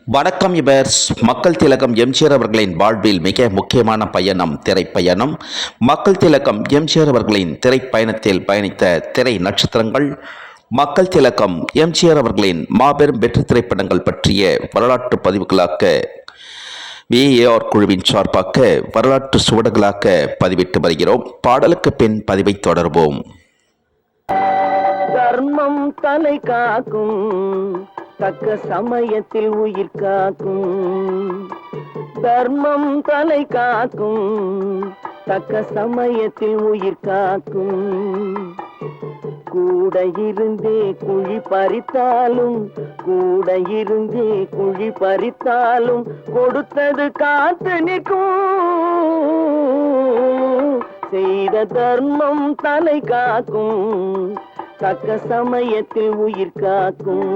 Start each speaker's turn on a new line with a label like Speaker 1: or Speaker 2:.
Speaker 1: வணக்கம் இவர்ஸ். மக்கள் திலகம் எம்ஜிஆர் அவர்களின் வாழ்வில் மிக முக்கியமான பயணம் திரைப்பயணம். மக்கள் திலகம் எம்ஜிஆர் அவர்களின் திரைப்பயணத்தில் பயணித்த திரை நட்சத்திரங்கள், மக்கள் திலகம் எம்ஜிஆர் அவர்களின் மாபெரும் வெற்றி திரைப்படங்கள் பற்றிய வரலாற்று பதிவுகளாக்க VAR குழுவின் சார்பாக வரலாற்று சுவடுகளாக பதிவிட்டு வருகிறோம். பாடலுக்கு பின் பதிவை தொடர்வோம்.
Speaker 2: தர்மம் தலை காக்கும், தக்க சமயத்தில் உயிர் காக்கும். தர்மம் தலை காக்கும், தக்க சமயத்தில் உயிர் காக்கும். கூட இருந்தே குழி பறித்தாலும், கூட இருந்தே குழி பறித்தாலும் கொடுத்தது காத்து நிற்கும். செய்த தர்மம் தலை காக்கும், தக்க சமயத்தில் உயிர் காக்கும்.